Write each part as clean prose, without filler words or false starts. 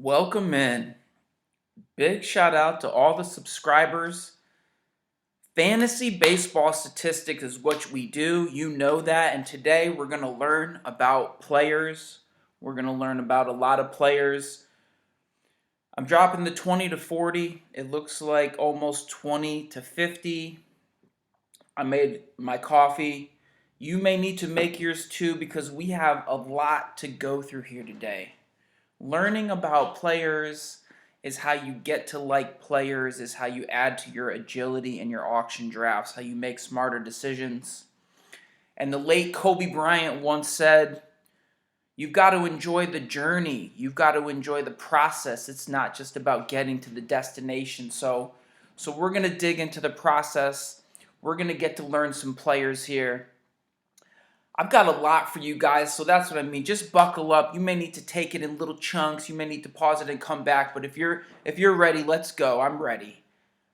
Welcome in. Big shout out to all the subscribers. Fantasy baseball statistics is what we do. You know that. And today we're going to learn about players. We're going to learn about a lot of players. I'm dropping the 20 to 40. It looks like almost 20 to 50. I made my coffee. You may need to make yours too because we have a lot to go through here today. Learning about players is how you get to like players, is how you add to your agility in your auction drafts, how you make smarter decisions. And the late Kobe Bryant once said, you've got to enjoy the journey. You've got to enjoy the process. It's not just about getting to the destination. So we're going to dig into the process. We're going to get to learn some players here. I've got a lot for you guys, so that's what I mean. Just buckle up. You may need to take it in little chunks. You may need to pause it and come back. But if you're ready, let's go. I'm ready.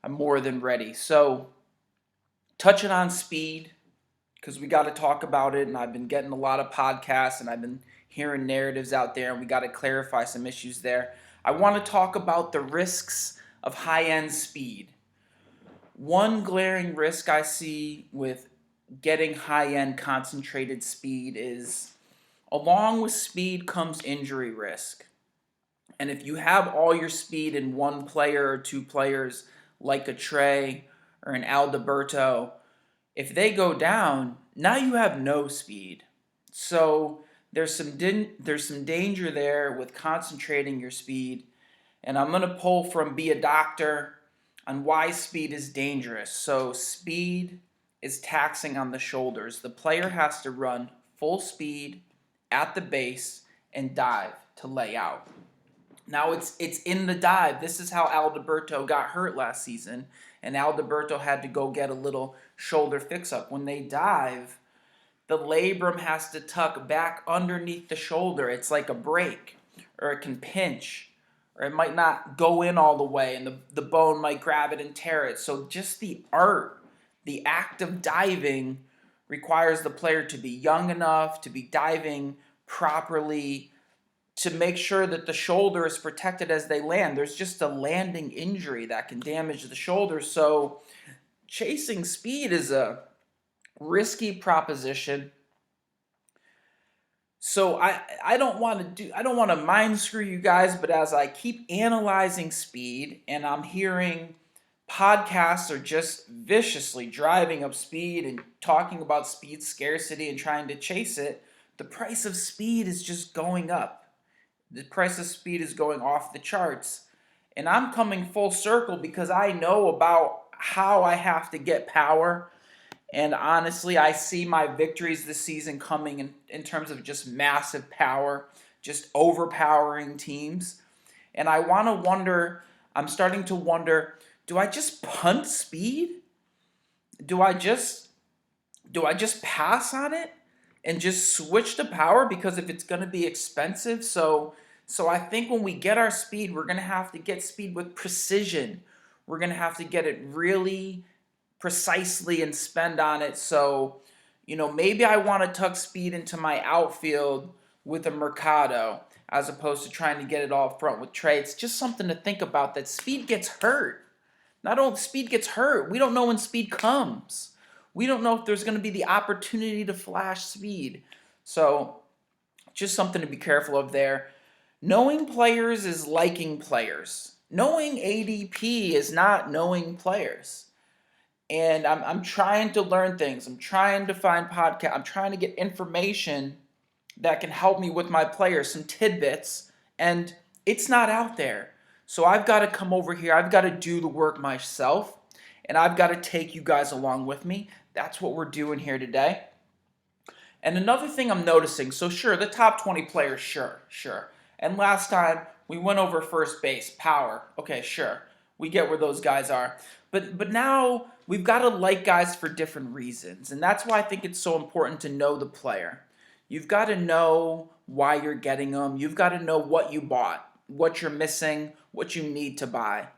I'm more than ready. So, touching on speed, because we got to talk about it. And I've been getting a lot of podcasts, and I've been hearing narratives out there, and we got to clarify some issues there. I want to talk about the risks of high-end speed. One glaring risk I see with getting high-end concentrated speed is along with speed comes injury risk. And if you have all your speed in one player or two players like a Trey or an Alberto, if they go down, now you have no speed. So there's some danger there with concentrating your speed. And I'm going to pull from Be a Doctor on why speed is dangerous. So speed is taxing on the shoulders. The player has to run full speed at the base and dive to lay out. Now it's in the dive. This is how Alberto got hurt last season, and Alberto had to go get a little shoulder fix-up. When they dive, the labrum has to tuck back underneath the shoulder. It's like a break, or it can pinch, or it might not go in all the way, and the bone might grab it and tear it. So just the act of diving requires the player to be young enough, to be diving properly, to make sure that the shoulder is protected as they land. There's just a landing injury that can damage the shoulder. So chasing speed is a risky proposition. So I don't want to mind screw you guys, but as I keep analyzing speed and I'm hearing podcasts are just viciously driving up speed and talking about speed scarcity and trying to chase it, the price of speed is just going up. The price of speed is going off the charts. And I'm coming full circle because I know about how I have to get power. And honestly, I see my victories this season coming in terms of just massive power, just overpowering teams. And I'm starting to wonder, do I just punt speed? Do I just pass on it and just switch to power because if it's going to be expensive? So I think when we get our speed, we're going to have to get speed with precision. We're going to have to get it really precisely and spend on it. So, maybe I want to tuck speed into my outfield with a Mercado as opposed to trying to get it all up front with Trey. It's just something to think about, that speed gets hurt. Not only speed gets hurt, we don't know when speed comes. We don't know if there's going to be the opportunity to flash speed. So, just something to be careful of there. Knowing players is liking players. Knowing ADP is not knowing players. And I'm trying to learn things. I'm trying to find podcasts. I'm trying to get information that can help me with my players, some tidbits, and it's not out there. So I've got to come over here. I've got to do the work myself, and I've got to take you guys along with me. That's what we're doing here today. And another thing I'm noticing, so sure, the top 20 players, sure. And last time, we went over first base, power. Okay, sure. We get where those guys are. But now we've got to like guys for different reasons. And that's why I think it's so important to know the player. You've got to know why you're getting them. You've got to know what you bought, what you're missing, what you need to buy.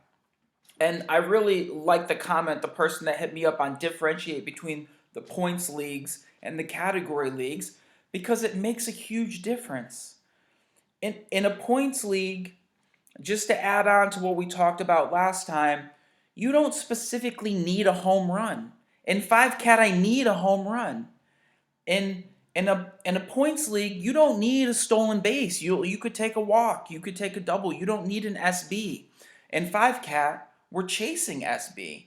And I really like the comment, the person that hit me up on differentiate between the points leagues and the category leagues, because it makes a huge difference. In a points league, Just to add on to what we talked about last time, you don't specifically need a home run. In 5 cat, I need a home run. In in a points league, you don't need a stolen base. You could take a walk, you could take a double. You don't need an SB. In 5 cat, we're chasing SB.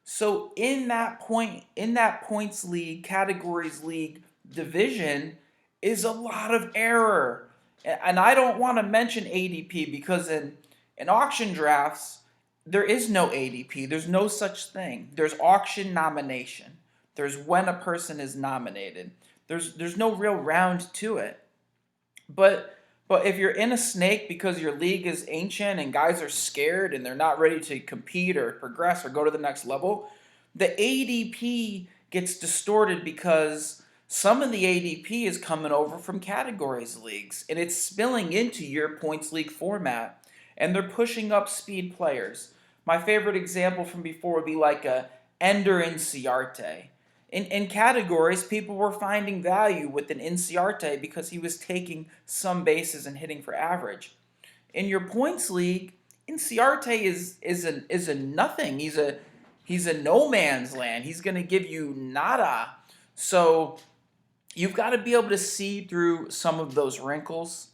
So in that points league, categories league division is a lot of error. And I don't want to mention ADP because in auction drafts there is no ADP. There's no such thing. There's auction nomination. There's when a person is nominated. There's no real round to it. But but if you're in a snake because your league is ancient and guys are scared and they're not ready to compete or progress or go to the next level, the ADP gets distorted because some of the ADP is coming over from categories leagues and it's spilling into your points league format and they're pushing up speed players. My favorite example from before would be like a Ender Inciarte. In categories, people were finding value with an Inciarte because he was taking some bases and hitting for average. In your points league, Inciarte is a nothing. He's a no man's land. He's going to give you nada. So you've got to be able to see through some of those wrinkles.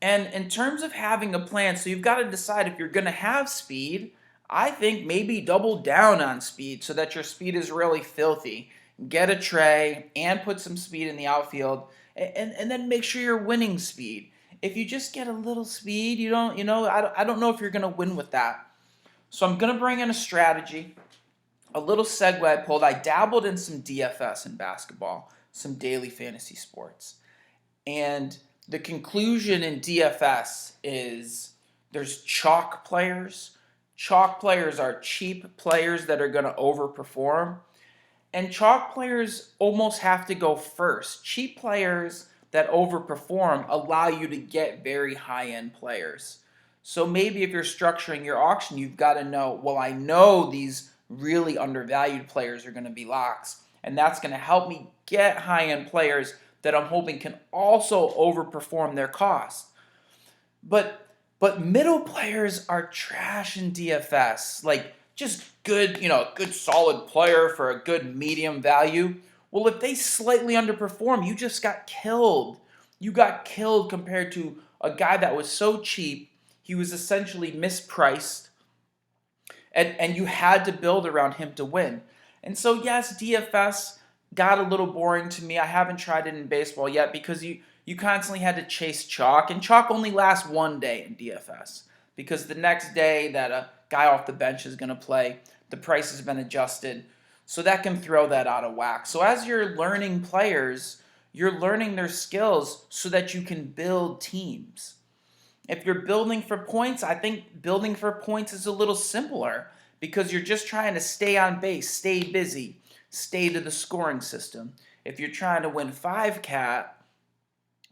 And in terms of having a plan, so you've got to decide if you're going to have speed. I think maybe double down on speed so that your speed is really filthy. Get a tray and put some speed in the outfield, and then make sure you're winning speed. If you just get a little speed, I don't know if you're going to win with that. So I'm going to bring in a strategy, a little segue I pulled. I dabbled in some DFS in basketball, some daily fantasy sports. And the conclusion in DFS is there's chalk players. Chalk players are cheap players that are going to overperform. And chalk players almost have to go first. Cheap players that overperform allow you to get very high-end players. So maybe if you're structuring your auction, you've got to know, well, I know these really undervalued players are going to be locks. And that's going to help me get high-end players that I'm hoping can also overperform their cost. But middle players are trash in DFS. Like just good, good solid player for a good medium value. Well, if they slightly underperform, you just got killed. You got killed compared to a guy that was so cheap, he was essentially mispriced. And you had to build around him to win. And so yes, DFS got a little boring to me. I haven't tried it in baseball yet because you constantly had to chase chalk, and chalk only lasts one day in DFS because the next day that a guy off the bench is going to play, the price has been adjusted, so that can throw that out of whack. So as you're learning players, you're learning their skills so that you can build teams. If you're building for points, I think building for points is a little simpler because you're just trying to stay on base, stay busy, stay to the scoring system. If you're trying to win 5-cat,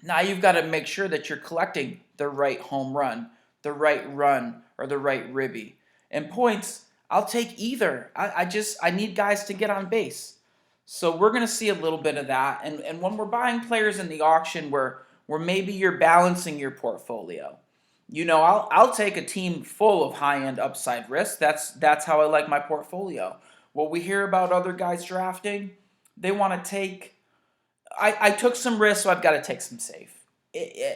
now you've got to make sure that you're collecting the right home run, the right run, or the right ribby. And points, I'll take either. I need guys to get on base. So we're going to see a little bit of that. And when we're buying players in the auction where maybe you're balancing your portfolio, I'll take a team full of high-end upside risk. That's how I like my portfolio. What we hear about other guys drafting, they want to take. I took some risks, so I've got to take some safe,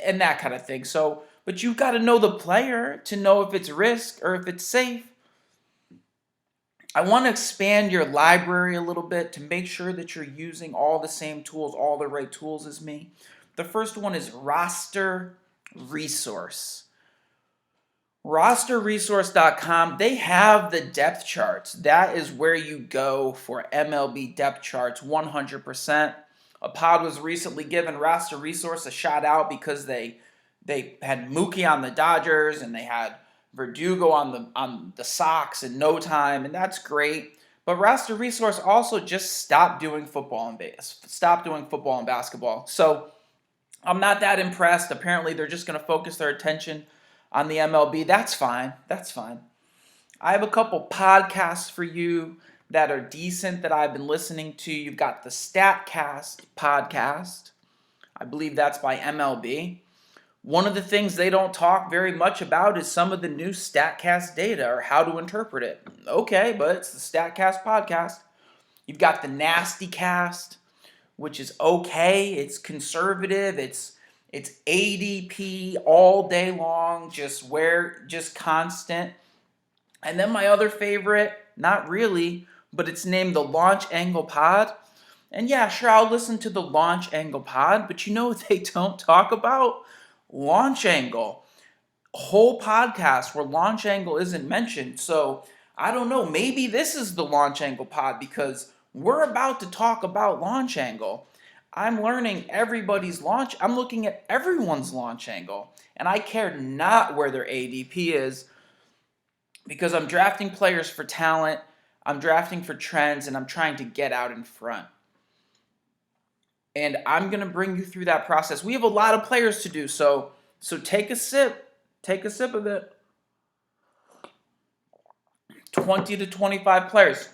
and that kind of thing. So, but you've got to know the player to know if it's risk or if it's safe. I want to expand your library a little bit to make sure that you're using all the same tools, all the right tools as me. The first one is Roster Resource. RosterResource.com, they have the depth charts. That is where you go for MLB depth charts 100%. A pod was recently given Roster Resource a shout out because they had Mookie on the Dodgers and they had Verdugo on the Sox in no time, and that's great. But Roster Resource also just stopped doing football and basketball. So I'm not that impressed. Apparently, they're just going to focus their attention on the MLB. That's fine. That's fine. I have a couple podcasts for you that are decent that I've been listening to. You've got the StatCast podcast. I believe that's by MLB. One of the things they don't talk very much about is some of the new StatCast data or how to interpret it. Okay, but it's the StatCast podcast. You've got the Nasty Cast, which is okay. It's conservative. It's ADP all day long, just constant. And then my other favorite, not really, but it's named the Launch Angle Pod. And yeah, sure, I'll listen to the Launch Angle Pod, but you know what they don't talk about? Launch Angle. Whole podcast where Launch Angle isn't mentioned. So I don't know. Maybe this is the Launch Angle Pod because we're about to talk about launch angle. I'm learning everybody's launch. I'm looking at everyone's launch angle. And I care not where their ADP is because I'm drafting players for talent, I'm drafting for trends, and I'm trying to get out in front. And I'm going to bring you through that process. We have a lot of players to do, so take a sip. Take a sip of it. 20 to 25 players.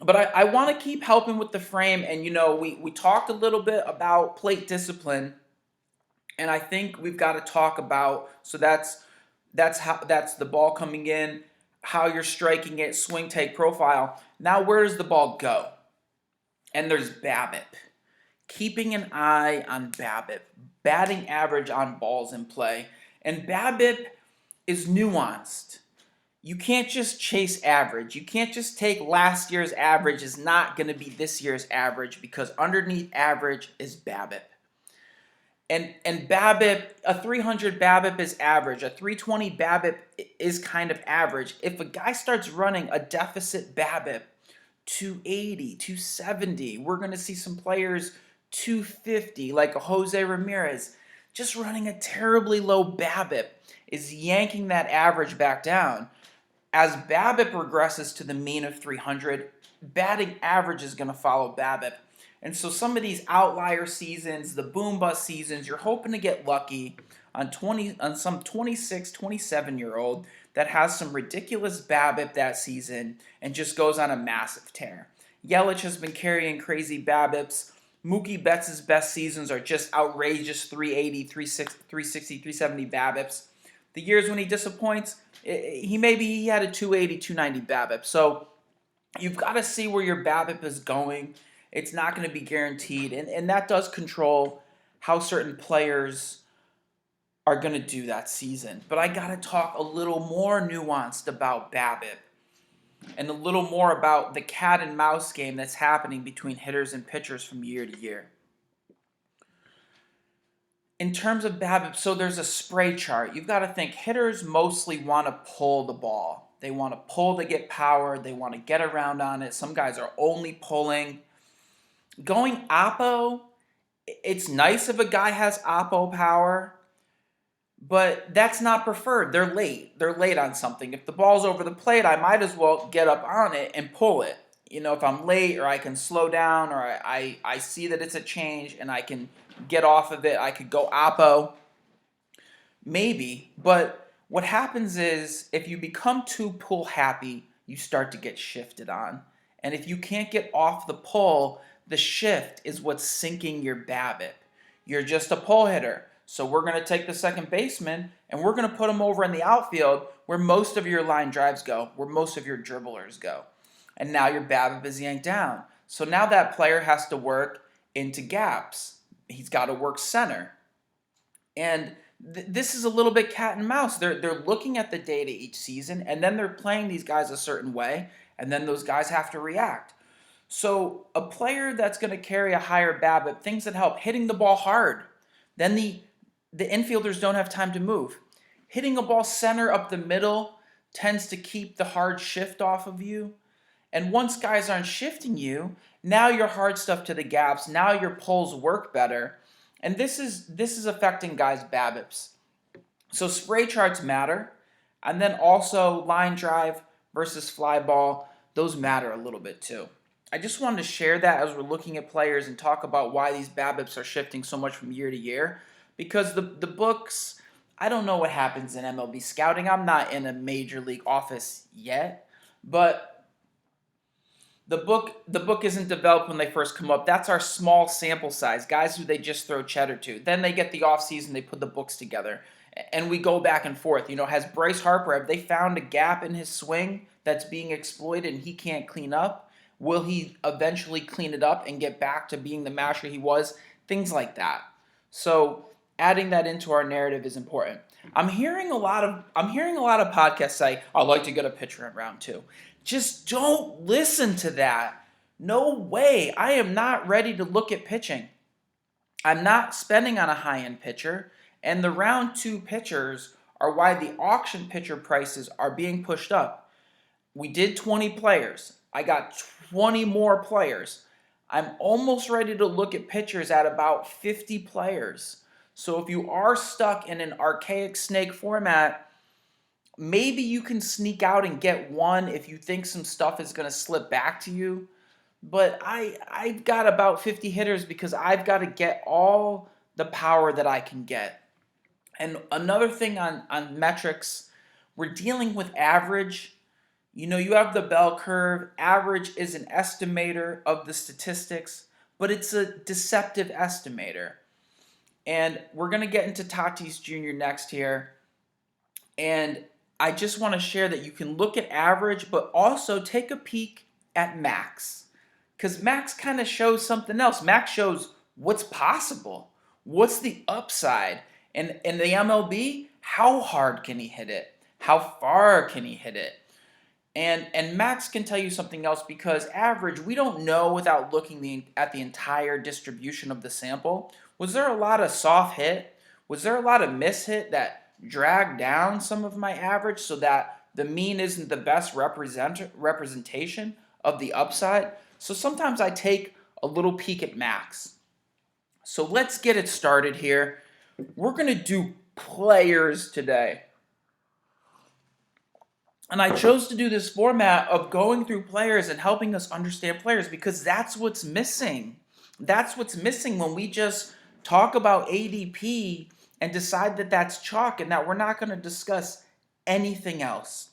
But I want to keep helping with the frame. And, you know, we talked a little bit about plate discipline. And I think we've got to talk about, so that's the ball coming in, how you're striking it, swing, take, profile. Now, where does the ball go? And there's BABIP. Keeping an eye on BABIP. Batting average on balls in play. And BABIP is nuanced. You can't just chase average. You can't just take last year's average is not going to be this year's average because underneath average is BABIP. And BABIP, a 300 BABIP is average. A 320 BABIP is kind of average. If a guy starts running a deficit BABIP, 280, 270, we're going to see some players 250, like a Jose Ramirez, just running a terribly low BABIP is yanking that average back down. As BABIP regresses to the mean of 300, batting average is going to follow BABIP. And so some of these outlier seasons, the boom bust seasons, you're hoping to get lucky on some 26, 27-year-old that has some ridiculous BABIP that season and just goes on a massive tear. Yelich has been carrying crazy BABIPs. Mookie Betts' best seasons are just outrageous 380, 360, 370 BABIPs. The years when he disappoints, he had a 280, 290 BABIP. So you've got to see where your BABIP is going. It's not going to be guaranteed. And that does control how certain players are going to do that season. But I got to talk a little more nuanced about BABIP and a little more about the cat and mouse game that's happening between hitters and pitchers from year to year. In terms of BABIP, so there's a spray chart. You've got to think hitters mostly want to pull the ball. They want to pull to get power. They want to get around on it. Some guys are only pulling. Going oppo, it's nice if a guy has oppo power, but that's not preferred. They're late. They're late on something. If the ball's over the plate, I might as well get up on it and pull it. You know, if I'm late or I can slow down or I see that it's a change and I can get off of it, I could go oppo. Maybe. But what happens is if you become too pull happy, you start to get shifted on. And if you can't get off the pull, the shift is what's sinking your BABIP. You're just a pull hitter. So we're going to take the second baseman and we're going to put him over in the outfield where most of your line drives go, where most of your dribblers go. And now your BABIP is yanked down. So now that player has to work into gaps. He's got to work center. And this is a little bit cat and mouse. They're looking at the data each season and then they're playing these guys a certain way and then those guys have to react. So a player that's going to carry a higher BABIP, things that help, hitting the ball hard. Then the infielders don't have time to move. Hitting a ball center up the middle tends to keep the hard shift off of you. And once guys aren't shifting you, now your hard stuff to the gaps, now your pulls work better. And this is affecting guys' BABIPs. So spray charts matter. And then also line drive versus fly ball, those matter a little bit too. I just wanted to share that as we're looking at players and talk about why these BABIPs are shifting so much from year to year. Because the books, I don't know what happens in MLB scouting. I'm not in a major league office yet. But The book isn't developed when they first come up. That's our small sample size, guys who they just throw cheddar to. Then they get the offseason, they put the books together, and we go back and forth. Has Bryce Harper, have they found a gap in his swing that's being exploited and he can't clean up? Will he eventually clean it up and get back to being the masher he was? Things like that. So adding that into our narrative is important. I'm hearing a lot of podcasts say, "I'd like to get a pitcher in round 2." Just don't listen to that. No way. I am not ready to look at pitching. I'm not spending on a high-end pitcher, and the round 2 pitchers are why the auction pitcher prices are being pushed up. We did 20 players. I got 20 more players. I'm almost ready to look at pitchers at about 50 players. So if you are stuck in an archaic snake format, maybe you can sneak out and get one if you think some stuff is going to slip back to you. But I've got about 50 hitters because I've got to get all the power that I can get. And another thing on metrics, we're dealing with average. You have the bell curve. Average is an estimator of the statistics, but it's a deceptive estimator. And we're going to get into Tatis Jr. next here. And I just want to share that you can look at average, but also take a peek at max. Because max kind of shows something else. Max shows what's possible. What's the upside? And in the MLB, how hard can he hit it? How far can he hit it? And max can tell you something else, because average, we don't know without looking at the entire distribution of the sample. Was there a lot of soft hit? Was there a lot of miss hit that dragged down some of my average so that the mean isn't the best representation of the upside? So sometimes I take a little peek at max. So let's get it started here. We're going to do players today. And I chose to do this format of going through players and helping us understand players, because that's what's missing. That's what's missing when we just talk about ADP and decide that that's chalk and that we're not going to discuss anything else.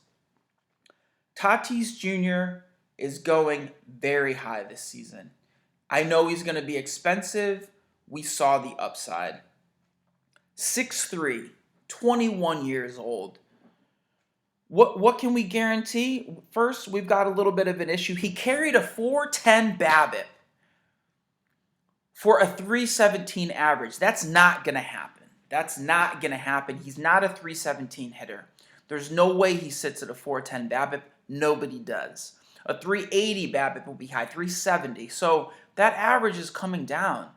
Tatis Jr. is going very high this season. I know he's going to be expensive. We saw the upside. 6'3", 21 years old. What can we guarantee? First, we've got a little bit of an issue. He carried a 410 BABIP for a 317 average. That's not going to happen. That's not going to happen. He's not a 317 hitter. There's no way he sits at a 410 BABIP. Nobody does. A 380 BABIP will be high, 370. So that average is coming down.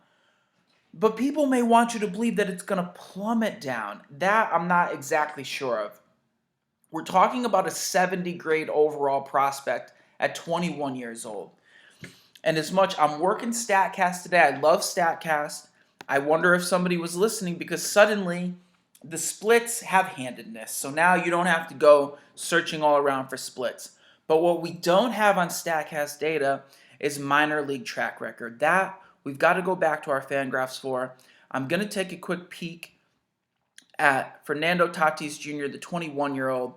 But people may want you to believe that it's going to plummet down. That I'm not exactly sure of. We're talking about a 70 grade overall prospect at 21 years old. And as much, I'm working StatCast today. I love StatCast. I wonder if somebody was listening, because suddenly the splits have handedness. So now you don't have to go searching all around for splits. But what we don't have on StatCast data is minor league track record. That we've got to go back to our Fangraphs for. I'm going to take a quick peek at Fernando Tatis Jr., the 21-year-old,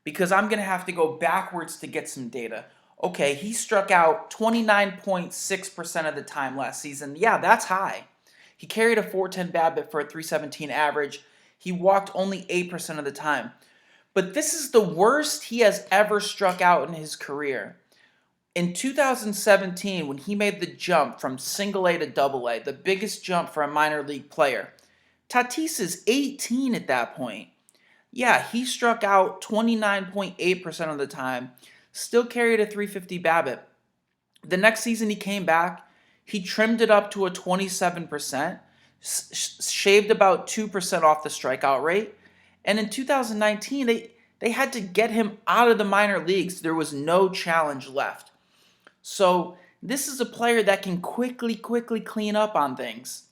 because I'm going to have to go backwards to get some data. Okay, he struck out 29.6% of the time last season. Yeah, that's high. He carried a 410 BABIP for a 317 average. He walked only 8% of the time. But this is the worst he has ever struck out in his career. In 2017, when he made the jump from single A to double A, the biggest jump for a minor league player, Tatis is 18 at that point. Yeah, he struck out 29.8% of the time, still carried a 350 BABIP. The next season he came back, he trimmed it up to a 27%, shaved about 2% off the strikeout rate. And in 2019, they had to get him out of the minor leagues. There was no challenge left. So this is a player that can quickly clean up on things.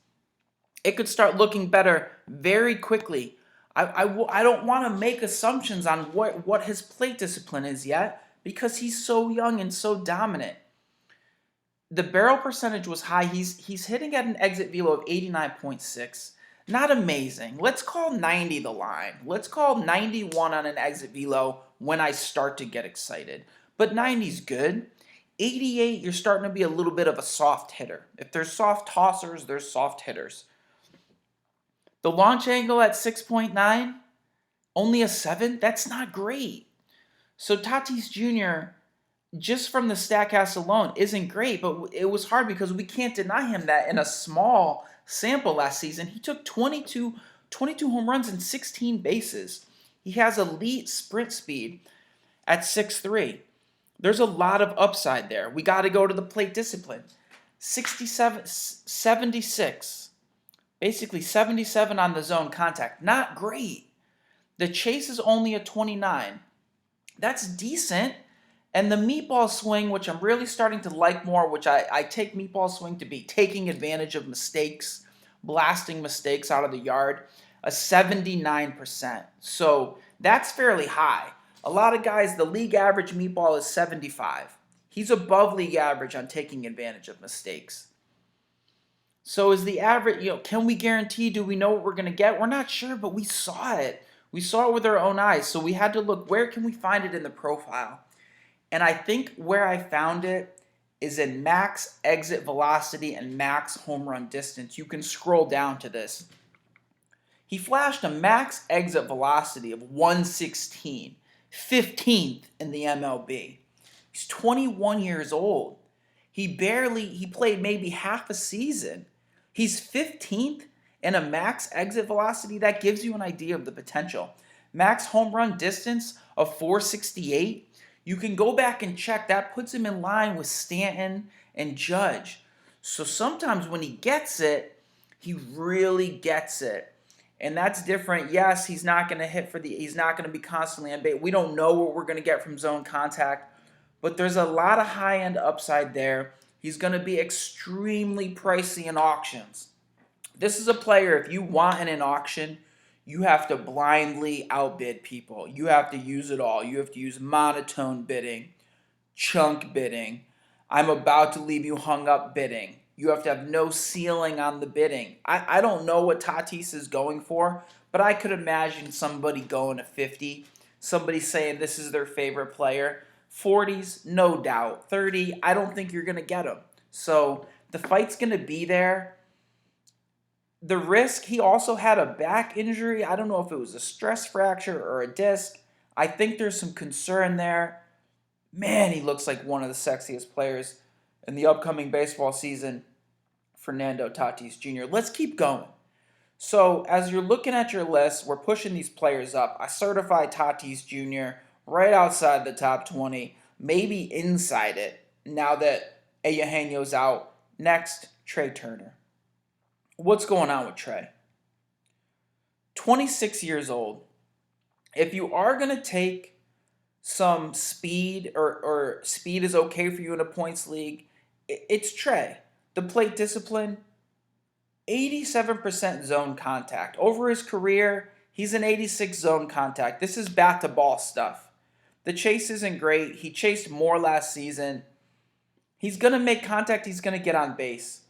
It could start looking better very quickly. I don't want to make assumptions on what his plate discipline is yet, because he's so young and so dominant. The barrel percentage was high. He's hitting at an exit velo of 89.6. Not amazing. Let's call 90 the line. Let's call 91 on an exit velo when I start to get excited. But 90's good. 88, you're starting to be a little bit of a soft hitter. If there's soft tossers, there's soft hitters. The launch angle at 6.9, only a 7, that's not great. So Tatis Jr., just from the StatCast alone, isn't great, but it was hard because we can't deny him that in a small sample last season, he took 22 home runs and 16 bases. He has elite sprint speed at 6'3". There's a lot of upside there. We got to go to the plate discipline. 76, basically 77 on the zone contact. Not great. The chase is only a 29. That's decent. And the meatball swing, which I'm really starting to like more, which I take meatball swing to be taking advantage of mistakes, blasting mistakes out of the yard, a 79%. So that's fairly high. A lot of guys, the league average meatball is 75. He's above league average on taking advantage of mistakes. So is the average, can we guarantee, do we know what we're going to get? We're not sure, but we saw it. We saw it with our own eyes. So we had to look, where can we find it in the profile? And I think where I found it is in max exit velocity and max home run distance. You can scroll down to this. He flashed a max exit velocity of 116, 15th in the MLB. He's 21 years old. He played maybe half a season. He's 15th in a max exit velocity. That gives you an idea of the potential. Max home run distance of 468. You can go back and check. That puts him in line with Stanton and Judge. So sometimes when he gets it, he really gets it. And that's different. Yes, he's not going to he's not going to be constantly on base. We don't know what we're going to get from zone contact, but there's a lot of high-end upside there. He's going to be extremely pricey in auctions. This is a player, if you want in an auction, you have to blindly outbid people. You have to use it all. You have to use monotone bidding, chunk bidding, I'm about to leave you hung up bidding. You have to have no ceiling on the bidding. I don't know what Tatis is going for, but I could imagine somebody going to 50, somebody saying this is their favorite player. 40s, no doubt. 30, I don't think you're going to get him. So the fight's going to be there. The risk, he also had a back injury. I don't know if it was a stress fracture or a disc. I think there's some concern there. Man, he looks like one of the sexiest players in the upcoming baseball season, Fernando Tatis Jr. Let's keep going. So as you're looking at your list, we're pushing these players up. I certify Tatis Jr. right outside the top 20, maybe inside it now that Eugenio's out. Next, Trey Turner. What's going on with Trey? 26 years old. If you are going to take some speed, or speed is okay for you in a points league, it's Trey. The plate discipline, 87% zone contact. Over his career, he's an 86 zone contact. This is bat to ball stuff. The chase isn't great. He chased more last season. He's going to make contact. He's going to get on base.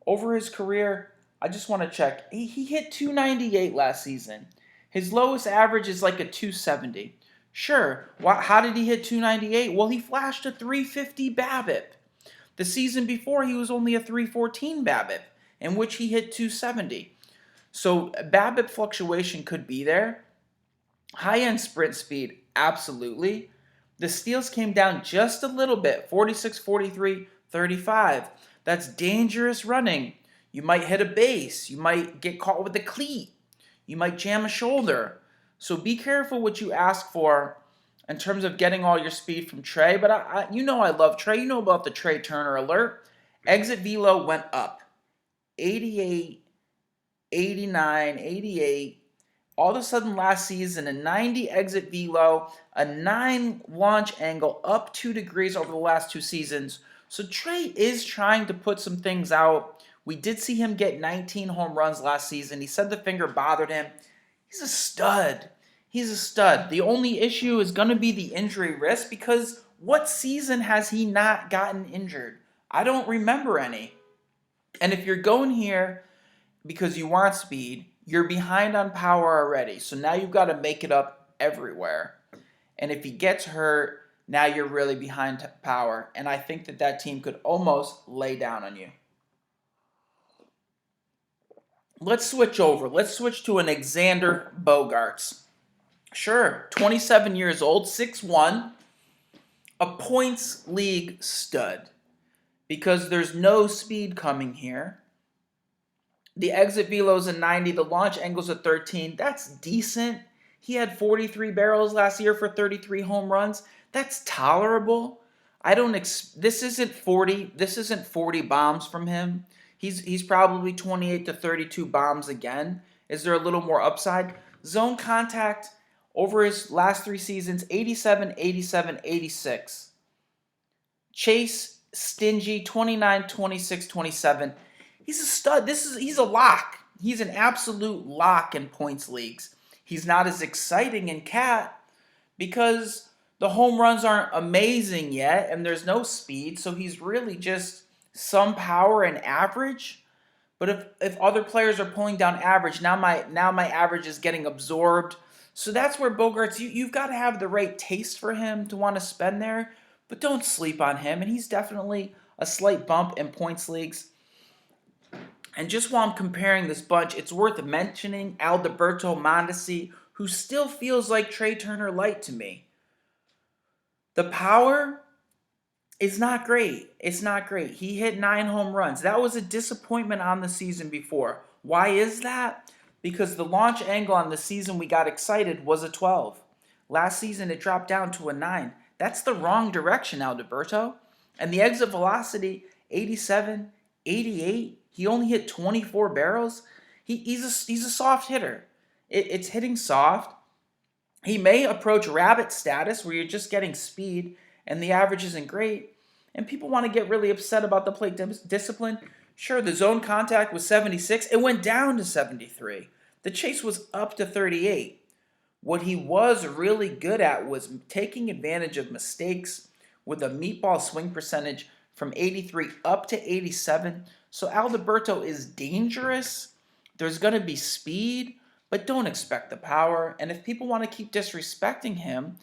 Over his career, I just want to check. He hit 298 last season. His lowest average is like a 270. Sure. How did he hit 298? Well, he flashed a 350 BABIP. The season before, he was only a 314 BABIP, in which he hit 270. So BABIP fluctuation could be there. High-end sprint speed, absolutely. The steals came down just a little bit, 46, 43, 35. That's dangerous running. You might hit a base. You might get caught with a cleat. You might jam a shoulder. So be careful what you ask for in terms of getting all your speed from Trey. But I love Trey. You know about the Trey Turner alert. Exit velo went up. 88, 89, 88. All of a sudden last season, a 90 exit velo, a 9 launch angle, up 2 degrees over the last 2 seasons. So Trey is trying to put some things out. We did see him get 19 home runs last season. He said the finger bothered him. He's a stud. He's a stud. The only issue is going to be the injury risk, because what season has he not gotten injured? I don't remember any. And if you're going here because you want speed, you're behind on power already. So now you've got to make it up everywhere. And if he gets hurt, now you're really behind power. And I think that team could almost lay down on you. Let's switch over. Let's switch to an Alexander Bogaerts. Sure, 27 years old, 6'1", a points league stud. Because there's no speed coming here. The exit velo's a 90. The launch angle's a 13. That's decent. He had 43 barrels last year for 33 home runs. That's tolerable. This isn't 40. This isn't 40 bombs from him. He's probably 28 to 32 bombs again. Is there a little more upside? Zone contact over his last 3 seasons, 87, 87, 86. Chase, stingy, 29, 26, 27. He's a stud. He's a lock. He's an absolute lock in points leagues. He's not as exciting in Cat because the home runs aren't amazing yet and there's no speed, so he's really just some power and average. But if other players are pulling down average, now my average is getting absorbed. So that's where Bogaerts, you've got to have the right taste for him to want to spend there, but don't sleep on him. And he's definitely a slight bump in points leagues. And just while I'm comparing this bunch, it's worth mentioning Alberto Mondesi, who still feels like Trey Turner light to me. The power is not great. It's not great. He hit 9 home runs. That was a disappointment on the season before. Why is that? Because the launch angle on the season we got excited was a 12. Last season it dropped down to a 9. That's the wrong direction, Alberto. And the exit velocity, 87, 88. He only hit 24 barrels. He's a soft hitter. It's hitting soft. He may approach rabbit status where you're just getting speed and the average isn't great. And people want to get really upset about the plate discipline. Sure, the zone contact was 76. It went down to 73. The chase was up to 38. What he was really good at was taking advantage of mistakes with a meatball swing percentage from 83 up to 87. So Alberto is dangerous. There's going to be speed, but don't expect the power. And if people want to keep disrespecting him,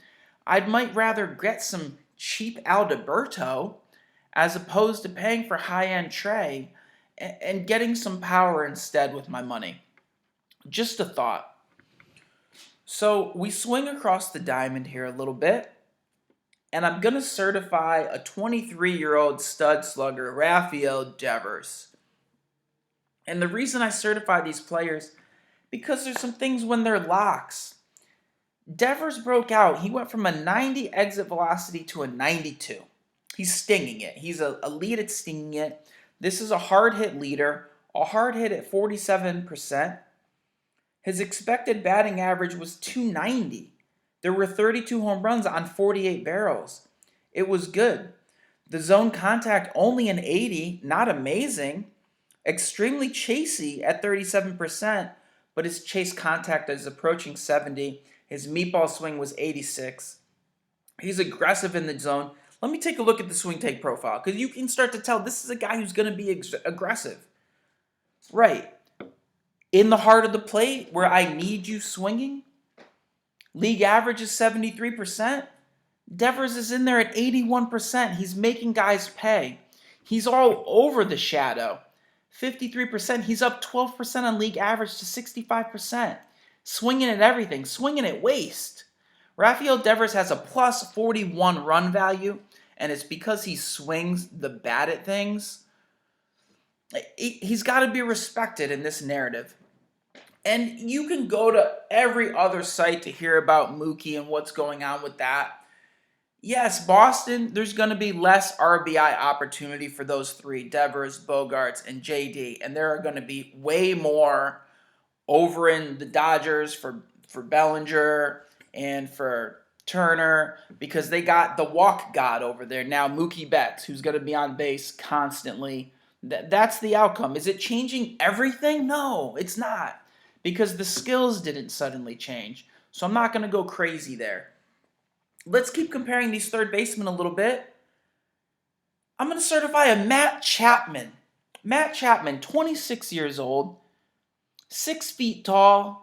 I might rather get some cheap Alberto as opposed to paying for high-end Trey and getting some power instead with my money. Just a thought. So we swing across the diamond here a little bit, and I'm going to certify a 23-year-old stud slugger, Rafael Devers. And the reason I certify these players, because there's some things when they're locks. Devers broke out. He went from a 90 exit velocity to a 92. He's stinging it. He's a lead at stinging it. This is a hard hit leader, a hard hit at 47%. His expected batting average was 290. There were 32 home runs on 48 barrels. It was good. The zone contact only an 80, not amazing. Extremely chasey at 37%, but his chase contact is approaching 70. His meatball swing was 86. He's aggressive in the zone. Let me take a look at the swing take profile, because you can start to tell this is a guy who's going to be aggressive. Right. In the heart of the plate, where I need you swinging, league average is 73%. Devers is in there at 81%. He's making guys pay. He's all over the shadow. 53%. He's up 12% on league average to 65%. Swinging at everything. Swinging at waste. Rafael Devers has a plus 41 run value, and it's because he swings the bat at things. He's got to be respected in this narrative. And you can go to every other site to hear about Mookie and what's going on with that. Yes, Boston, there's going to be less RBI opportunity for those three, Devers, Bogaerts, and JD. And there are going to be way more over in the Dodgers for Bellinger and for Turner, because they got the walk god over there now, Mookie Betts, who's going to be on base constantly. That's the outcome. Is it changing everything? No, it's not, because the skills didn't suddenly change. So I'm not going to go crazy there. Let's keep comparing these third basemen a little bit. I'm going to certify a Matt Chapman. Matt Chapman, 26 years old, 6 feet tall.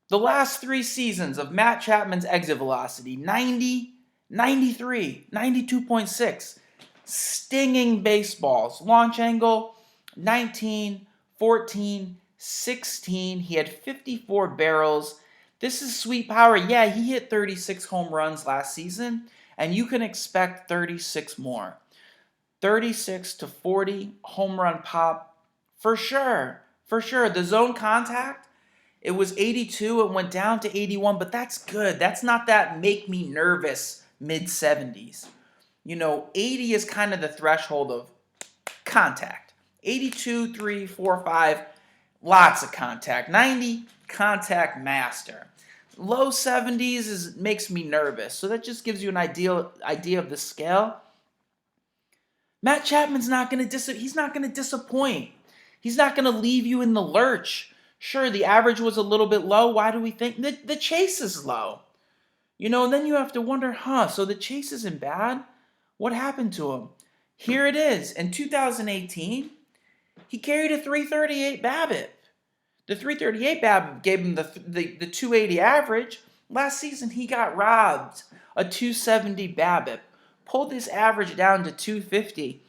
The last 3 seasons of Matt Chapman's exit velocity, 90, 93, 92.6. Stinging baseballs. Launch angle, 19, 14, 16. He had 54 barrels. This is sweet power. Yeah, he hit 36 home runs last season, and you can expect 36 more. 36 to 40 home run pop for sure. For sure. The zone contact, it was 82. It went down to 81, but that's good. That's not that make me nervous mid 70s. 80 is kind of the threshold of contact. 82, 3, 4, 5, lots of contact. 90, contact master. Low 70s makes me nervous. So that just gives you an idea of the scale. Matt Chapman's not going to he's not going to disappoint. He's not going to leave you in the lurch. Sure, the average was a little bit low. Why do we think the chase is low? Then you have to wonder, so the chase isn't bad? What happened to him? Here it is. In 2018, he carried a 338 BABIP. The 338 BABIP gave him the 280 average. Last season, he got robbed a 270 BABIP. Pulled his average down to 250.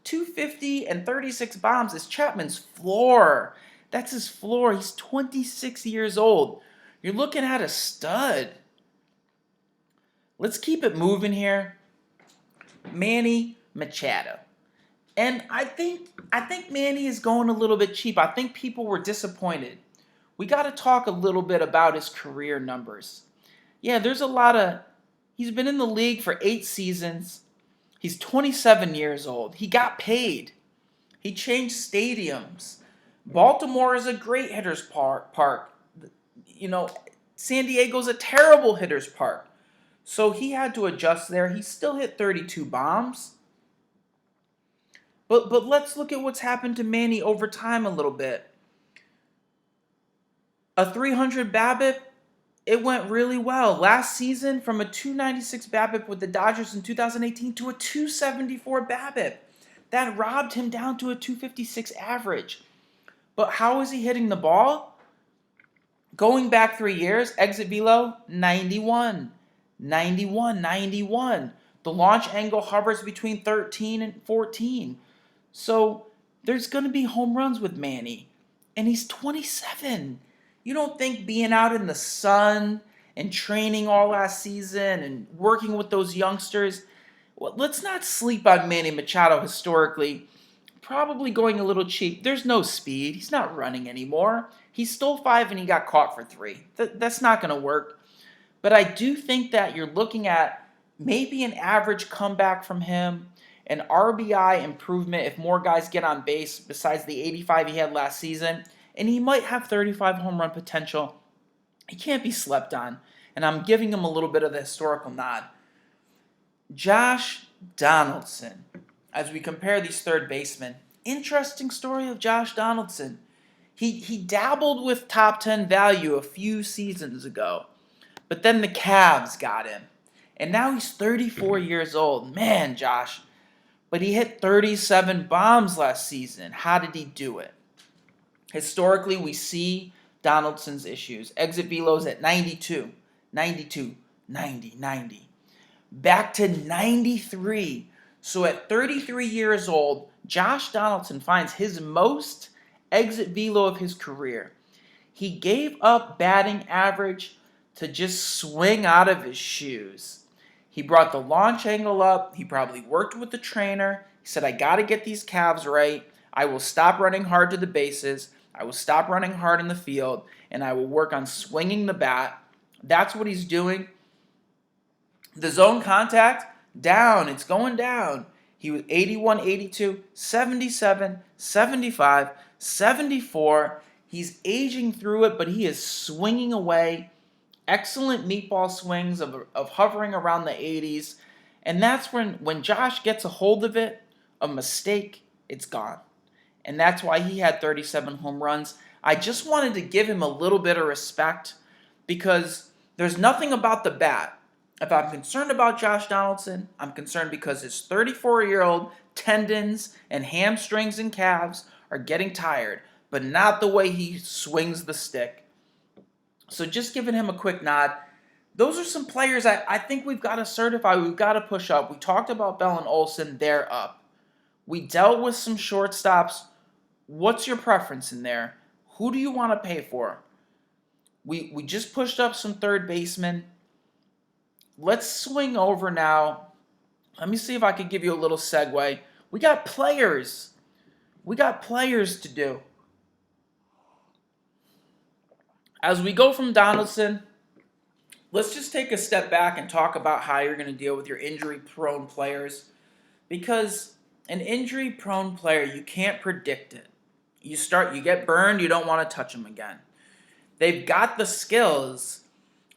250 and 36 bombs is Chapman's floor. That's his floor. He's 26 years old. You're looking at a stud. Let's keep it moving here. Manny Machado. And I think Manny is going a little bit cheap. I think people were disappointed. We got to talk a little bit about his career numbers. Yeah, there's a lot of... He's been in the league for 8 seasons. He's 27 years old. He got paid. He changed stadiums. Baltimore is a great hitter's park. San Diego's a terrible hitter's park. So he had to adjust there. He still hit 32 bombs. But let's look at what's happened to Manny over time a little bit. A 300 BABIP, it went really well. Last season, from a 296 BABIP with the Dodgers in 2018 to a 274 BABIP. That robbed him down to a 256 average. But how is he hitting the ball? Going back 3 years, exit velo, 91. 91, 91. The launch angle hovers between 13 and 14. So there's going to be home runs with Manny. And he's 27. You don't think being out in the sun and training all last season and working with those youngsters, well, let's not sleep on Manny Machado historically. Probably going a little cheap. There's no speed. He's not running anymore. He stole 5 and he got caught for 3. That's not going to work. But I do think that you're looking at maybe an average comeback from him, an RBI improvement if more guys get on base besides the 85 he had last season, and he might have 35 home run potential. He can't be slept on, and I'm giving him a little bit of the historical nod. Josh Donaldson, as we compare these third basemen, interesting story of Josh Donaldson. He dabbled with top 10 value a few seasons ago. But then the Cavs got him. And now he's 34 years old. Man, Josh. But he hit 37 bombs last season. How did he do it? Historically, we see Donaldson's issues. Exit velos at 92, 92, 90, 90. Back to 93. So at 33 years old, Josh Donaldson finds his most exit velo of his career. He gave up batting average to just swing out of his shoes. He brought the launch angle up. He probably worked with the trainer. He said, I got to get these calves right. I will stop running hard to the bases. I will stop running hard in the field. And I will work on swinging the bat. That's what he's doing. The zone contact, down. It's going down. He was 81, 82, 77, 75, 74. He's aging through it, but he is swinging away. Excellent meatball swings of hovering around the 80s. And that's when Josh gets a hold of it, a mistake, it's gone. And that's why he had 37 home runs. I just wanted to give him a little bit of respect because there's nothing about the bat. If I'm concerned about Josh Donaldson, I'm concerned because his 34-year-old tendons and hamstrings and calves are getting tired, but not the way he swings the stick. So just giving him a quick nod. Those are some players I think we've got to certify. We've got to push up. We talked about Bell and Olsen. They're up. We dealt with some shortstops. What's your preference in there? Who do you want to pay for? We just pushed up some third basemen. Let's swing over now. Let me see if I could give you a little segue. We got players. We got players to do. As we go from Donaldson, let's just take a step back and talk about how you're going to deal with your injury-prone players. Because an injury-prone player, you can't predict it. You get burned, you don't want to touch them again. They've got the skills,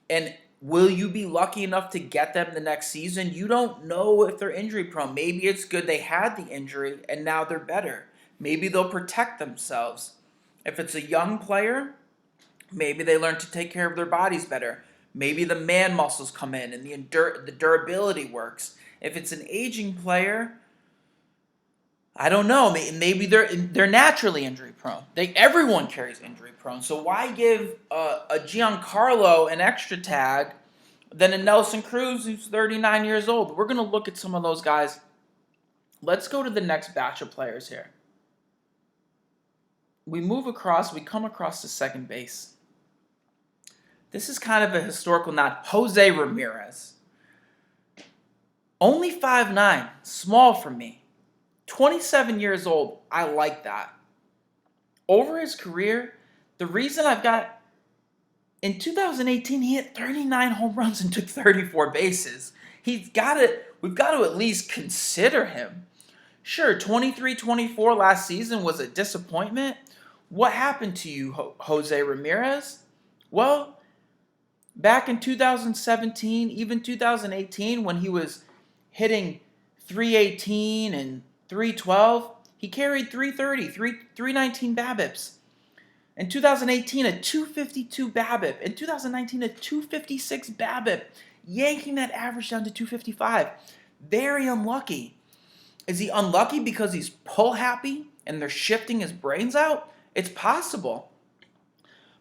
and will you be lucky enough to get them the next season? You don't know if they're injury-prone. Maybe it's good they had the injury, and now they're better. Maybe they'll protect themselves. If it's a young player, maybe they learn to take care of their bodies better. Maybe the man muscles come in and the durability works. If it's an aging player, I don't know. Maybe they're naturally injury prone. Everyone carries injury prone. So why give a Giancarlo an extra tag than a Nelson Cruz who's 39 years old? We're going to look at some of those guys. Let's go to the next batch of players here. We come across to second base. This is kind of a historical nod. Jose Ramirez. Only 5'9", small for me. 27 years old, I like that. Over his career, the reason in 2018, he hit 39 home runs and took 34 bases. We've got to at least consider him. Sure, 23-24 last season was a disappointment. What happened to you, Jose Ramirez? Well, back in 2017, even 2018, when he was hitting 318 and 312, he carried 330, 319 BABIPs. In 2018, a 252 BABIP. In 2019, a 256 BABIP, yanking that average down to 255. Very unlucky. Is he unlucky because he's pull happy and they're shifting his brains out? It's possible.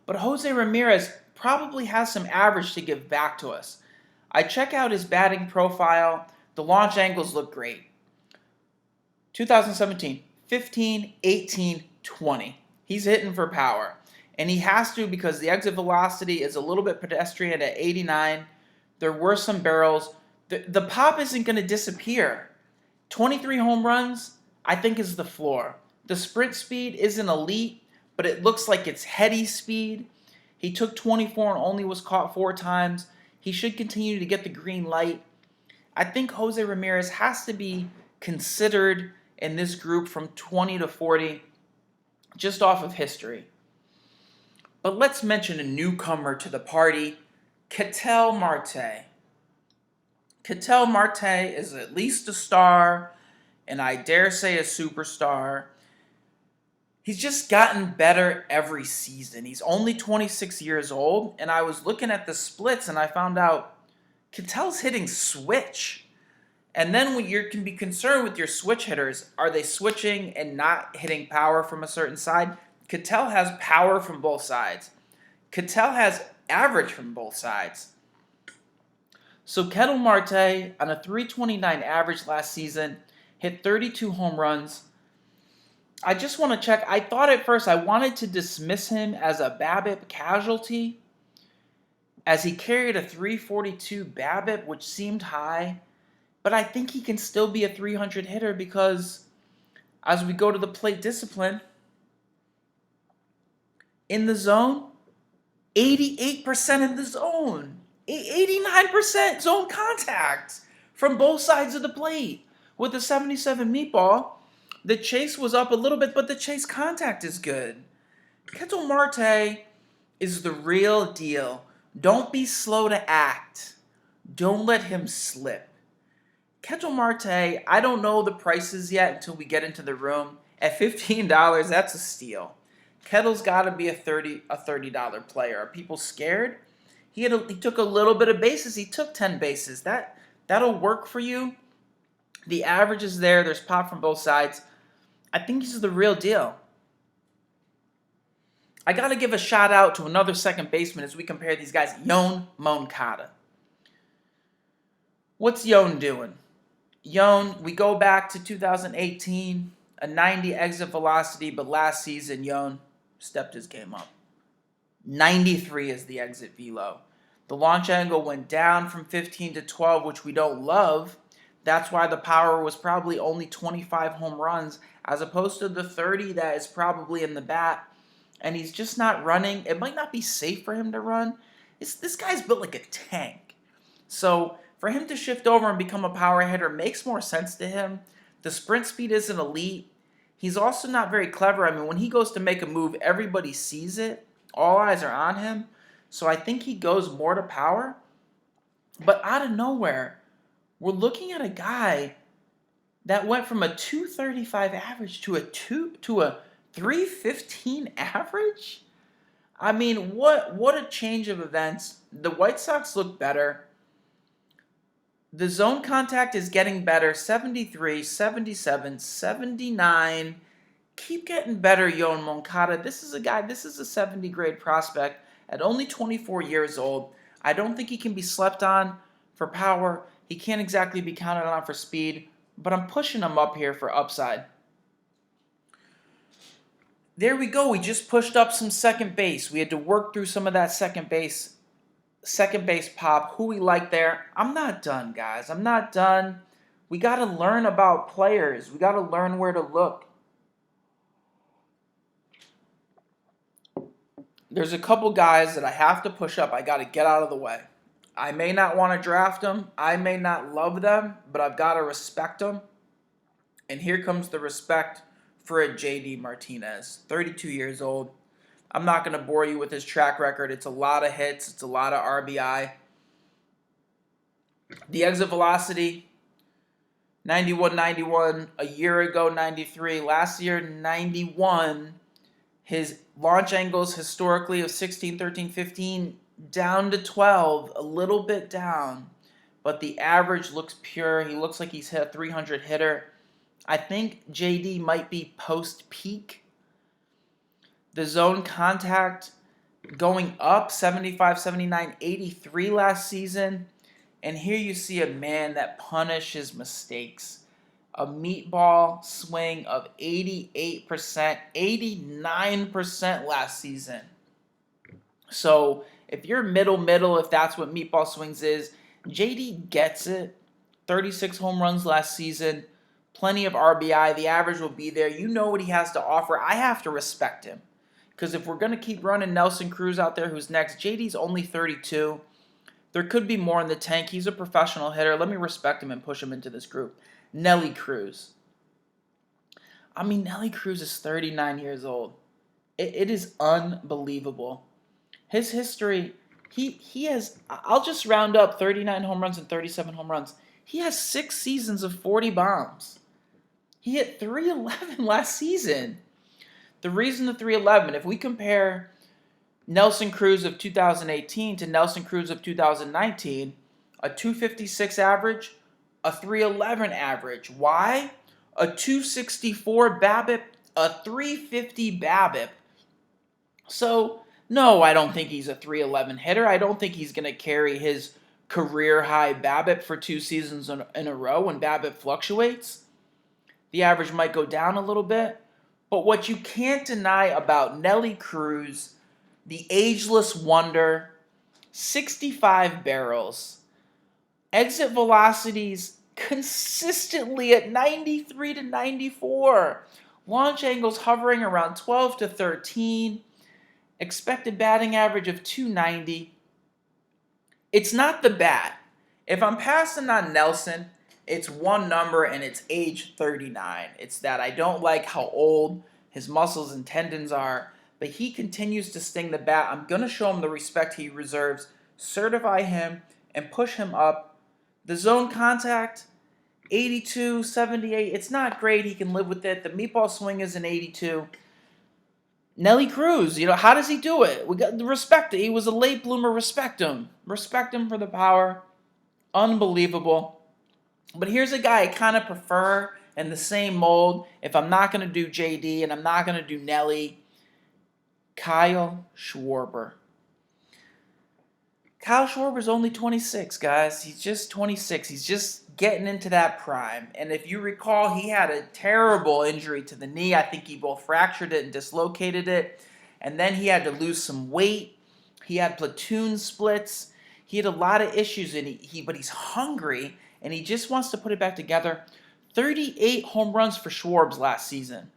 But Jose Ramirez probably has some average to give back to us. I check out his batting profile. The launch angles look great. 2017, 15, 18, 20. He's hitting for power. And he has to because the exit velocity is a little bit pedestrian at 89. There were some barrels. The pop isn't going to disappear. 23 home runs, I think, is the floor. The sprint speed isn't elite, but it looks like it's heady speed. He took 24 and only was caught 4 times. He should continue to get the green light. I think Jose Ramirez has to be considered in this group from 20 to 40, just off of history. But let's mention a newcomer to the party, Ketel Marte. Ketel Marte is at least a star, and I dare say a superstar. He's just gotten better every season. He's only 26 years old, and I was looking at the splits, and I found out Ketel's hitting switch. And then when you can be concerned with your switch hitters, are they switching and not hitting power from a certain side? Ketel has power from both sides. Ketel has average from both sides. So Ketel Marte, on a 329 average last season, hit 32 home runs. I just want to check. I thought at first I wanted to dismiss him as a BABIP casualty, as he carried a 342 BABIP, which seemed high. But I think he can still be a 300 hitter because as we go to the plate discipline, in the zone, 88% in the zone, 89% zone contact from both sides of the plate. With the 77 meatball, the chase was up a little bit, but the chase contact is good. Ketel Marte is the real deal. Don't be slow to act. Don't let him slip. Ketel Marte, I don't know the prices yet until we get into the room. At $15, that's a steal. Ketel's got to be a $30 player. Are people scared? He took a little bit of bases. He took 10 bases. That'll work for you. The average is there. There's pop from both sides. I think he's the real deal. I got to give a shout out to another second baseman as we compare these guys. Yoan Moncada. What's Yon doing? Yon, we go back to 2018, a 90 exit velocity, but last season, Yon stepped his game up. 93 is the exit velo. The launch angle went down from 15 to 12, which we don't love. That's why the power was probably only 25 home runs, as opposed to the 30 that is probably in the bat. And he's just not running. It might not be safe for him to run. This guy's built like a tank. So for him to shift over and become a power hitter makes more sense to him. The sprint speed isn't elite. He's also not very clever. I mean, when he goes to make a move, everybody sees it. All eyes are on him. So I think he goes more to power. But out of nowhere, we're looking at a guy that went from a 235 average to a 315 average. I mean, what a change of events. The White Sox look better. The zone contact is getting better. 73, 77, 79. Keep getting better, Yoan Moncada. This is a 70 grade prospect at only 24 years old. I don't think he can be slept on for power. He can't exactly be counted on for speed, but I'm pushing him up here for upside. There we go. We just pushed up some second base. We had to work through some of that second base pop. Who we like there? I'm not done, guys. I'm not done. We got to learn about players. We got to learn where to look. There's a couple guys that I have to push up. I got to get out of the way. I may not want to draft them. I may not love them, but I've got to respect them. And here comes the respect for a J.D. Martinez, 32 years old. I'm not going to bore you with his track record. It's a lot of hits. It's a lot of RBI. The exit velocity, 91. A year ago, 93. Last year, 91. His launch angles historically of 16, 13, 15, down to 12. A little bit down. But the average looks pure. He looks like he's hit a 300 hitter. I think JD might be post-peak. The zone contact going up, 75, 79, 83 last season. And here you see a man that punishes mistakes. A meatball swing of 88%, 89% last season. So if you're middle, if that's what meatball swings is, JD gets it. 36 home runs last season. Plenty of RBI. The average will be there. You know what he has to offer. I have to respect him. Because if we're going to keep running Nelson Cruz out there, who's next, JD's only 32. There could be more in the tank. He's a professional hitter. Let me respect him and push him into this group. Nelly Cruz. I mean, Nelly Cruz is 39 years old. It is unbelievable. His history, he has, I'll just round up 39 home runs and 37 home runs. He has 6 seasons of 40 bombs. He hit 311 last season. The reason the 311, if we compare Nelson Cruz of 2018 to Nelson Cruz of 2019, a 256 average, a 311 average. Why? A 264 BABIP, a 350 BABIP. So, no, I don't think he's a 311 hitter. I don't think he's going to carry his career high BABIP for 2 seasons in a row when BABIP fluctuates. The average might go down a little bit. But what you can't deny about Nelly Cruz, the ageless wonder, 65 barrels, exit velocities consistently at 93 to 94, launch angles hovering around 12 to 13, expected batting average of 290. It's not the bat. If I'm passing on Nelson, it's one number and it's age 39. It's that I don't like how old his muscles and tendons are, but he continues to sting the bat. I'm going to show him the respect he deserves, certify him, and push him up. The zone contact, 82, 78. It's not great. He can live with it. The meatball swing is an 82. Nelly Cruz, how does he do it? We got to respect it. He was a late bloomer. Respect him. Respect him for the power. Unbelievable. But here's a guy I kind of prefer in the same mold. If I'm not going to do JD and I'm not going to do Nelly, Kyle Schwarber. Kyle Schwarber's only 26, guys. He's just 26. He's just getting into that prime. And if you recall, he had a terrible injury to the knee. I think he both fractured it and dislocated it. And then he had to lose some weight. He had platoon splits. He had a lot of issues, and but he's hungry, and he just wants to put it back together. 38 home runs for Schwarbs last season.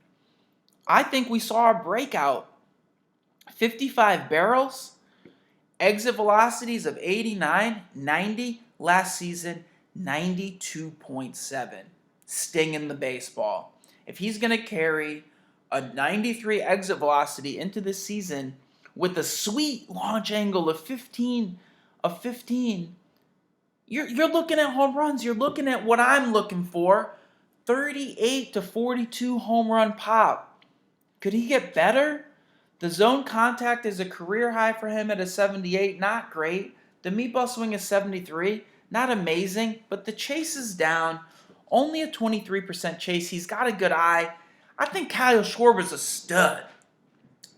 I think we saw a breakout. 55 barrels. Exit velocities of 89, 90. Last season, 92.7. Stinging the baseball. If he's going to carry a 93 exit velocity into this season with a sweet launch angle of 15, you're looking at home runs. You're looking at what I'm looking for. 38 to 42 home run pop. Could he get better? The zone contact is a career high for him at a 78, not great. The meatball swing is 73, not amazing, but the chase is down. Only a 23% chase. He's got a good eye. I think Kyle Schwarber's a stud.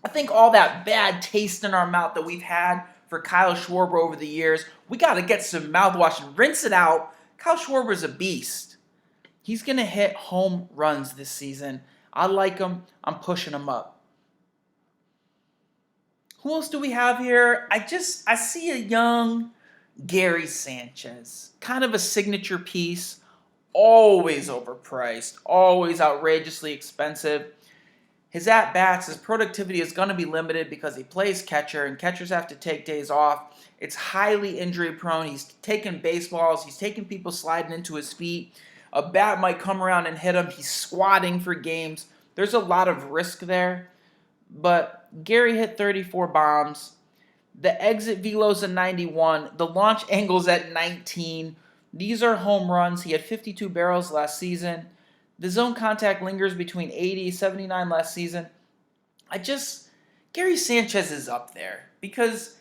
I think all that bad taste in our mouth that we've had for Kyle Schwarber over the years, we got to get some mouthwash and rinse it out. Kyle Schwarber's a beast. He's going to hit home runs this season. I like him. I'm pushing him up. Who else do we have here? I see a young Gary Sanchez. Kind of a signature piece. Always overpriced. Always outrageously expensive. His at-bats, his productivity is going to be limited because he plays catcher, and catchers have to take days off. It's highly injury-prone. He's taking baseballs. He's taking people sliding into his feet. A bat might come around and hit him. He's squatting for games. There's a lot of risk there. But Gary hit 34 bombs. The exit velo's a 91. The launch angle's at 19. These are home runs. He had 52 barrels last season. The zone contact lingers between 80 and 79 last season. Gary Sanchez is up there because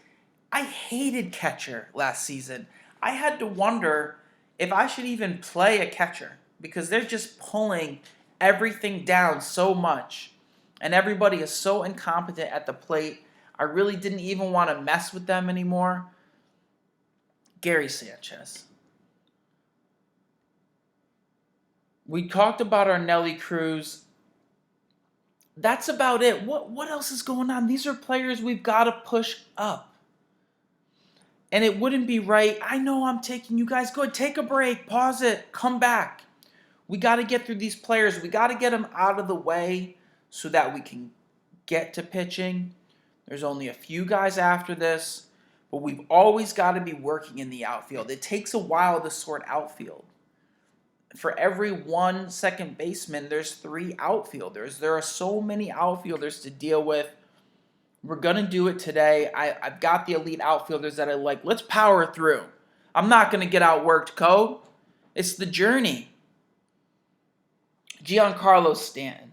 I hated catcher last season. I had to wonder if I should even play a catcher because they're just pulling everything down so much. And everybody is so incompetent at the plate. I really didn't even want to mess with them anymore. Gary Sanchez. We talked about our Nelly Cruz. That's about it. What else is going on? These are players we've got to push up. And it wouldn't be right. I know I'm taking you guys. Go ahead, take a break. Pause it. Come back. We got to get through these players. We got to get them out of the way so that we can get to pitching. There's only a few guys after this, but we've always got to be working in the outfield. It takes a while to sort outfield. For every one second baseman, there's 3 outfielders. There are so many outfielders to deal with. We're going to do it today. I've got the elite outfielders that I like. Let's power through. I'm not going to get outworked, Code. It's the journey. Giancarlo Stanton.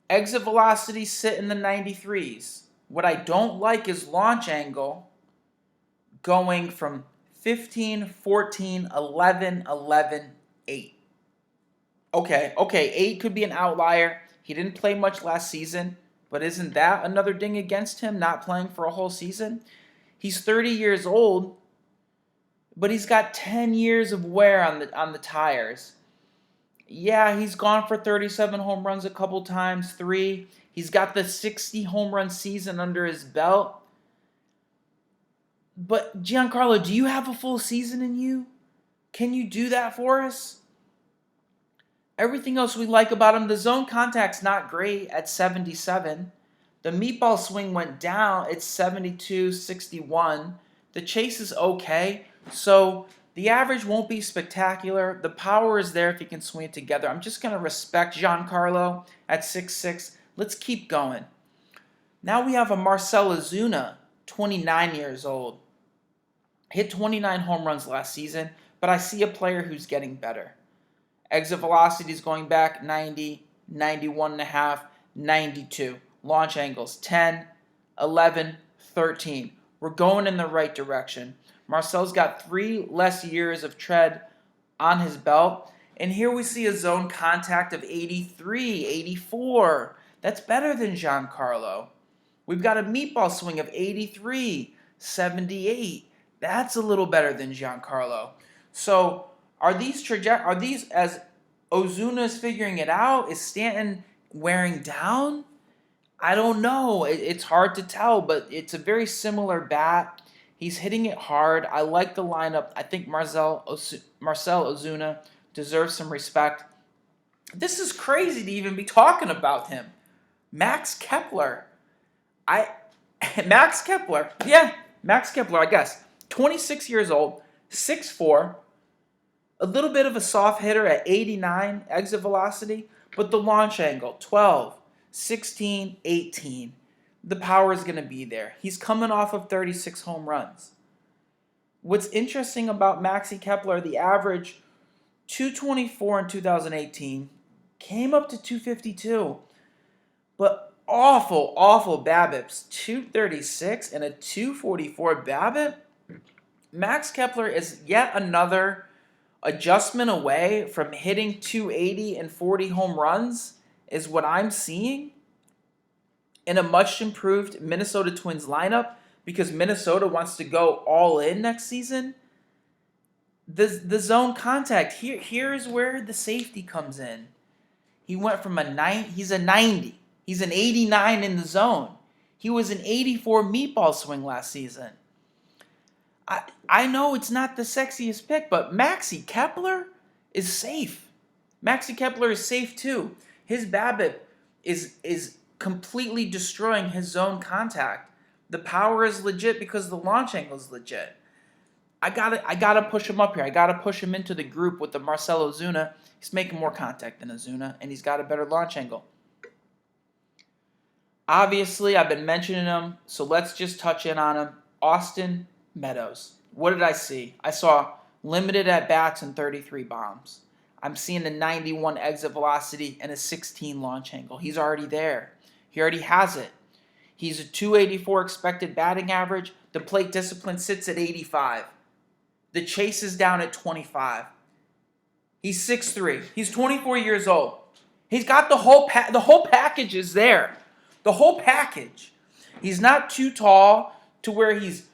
Exit velocity sit in the 93s. What I don't like is launch angle going from 15, 14, 11, 11, 8. Okay, 8 could be an outlier. He didn't play much last season, but isn't that another ding against him, not playing for a whole season? He's 30 years old, but he's got 10 years of wear on the tires. Yeah, he's gone for 37 home runs a couple times, 3. He's got the 60 home run season under his belt. But Giancarlo, do you have a full season in you? Can you do that for us? Everything else we like about him, the zone contact's not great at 77. The meatball swing went down. It's 72, 61. The chase is okay. So the average won't be spectacular. The power is there if you can swing it together. I'm just going to respect Giancarlo at 6'6". Let's keep going. Now we have a Marcell Ozuna, 29 years old. Hit 29 home runs last season, but I see a player who's getting better. Exit velocity is going back 90, 91.5, 92. Launch angles 10, 11, 13. We're going in the right direction. Marcel's got 3 less years of tread on his belt. And here we see a zone contact of 83, 84. That's better than Giancarlo. We've got a meatball swing of 83. 78. That's a little better than Giancarlo. So are these as Ozuna is figuring it out? Is Stanton wearing down? I don't know. It's hard to tell, but it's a very similar bat. He's hitting it hard. I like the lineup. I think Marcell Ozuna deserves some respect. This is crazy to even be talking about him. Max Kepler. I Max Kepler. Yeah, Max Kepler, I guess. 26 years old, 6'4", a little bit of a soft hitter at 89 exit velocity, but the launch angle, 12, 16, 18. The power is going to be there. He's coming off of 36 home runs. What's interesting about Maxi Kepler, the average 224 in 2018, came up to 252. But awful BABIPs, 236 and a 244 BABIP. Max Kepler is yet another adjustment away from hitting 280 and 40 home runs, is what I'm seeing in a much improved Minnesota Twins lineup, because Minnesota wants to go all in next season. The zone contact, here's where the safety comes in. He went from he's a 90. He's an 89 in the zone. He was an 84 meatball swing last season. I know it's not the sexiest pick, but Maxi Kepler is safe. Maxi Kepler is safe too. His BABIP is completely destroying his zone contact. The power is legit because the launch angle is legit. I gotta push him up here. I gotta push him into the group with the Marcell Ozuna. He's making more contact than Ozuna, and he's got a better launch angle. Obviously, I've been mentioning him, so let's just touch in on him. Austin Meadows. What did I see? I saw limited at-bats and 33 bombs. I'm seeing a 91 exit velocity and a 16 launch angle. He's already there. He already has it. He's a 284 expected batting average. The plate discipline sits at 85. The chase is down at 25. He's 6'3". He's 24 years old. He's got the whole package is there. The whole package. He's not too tall to where his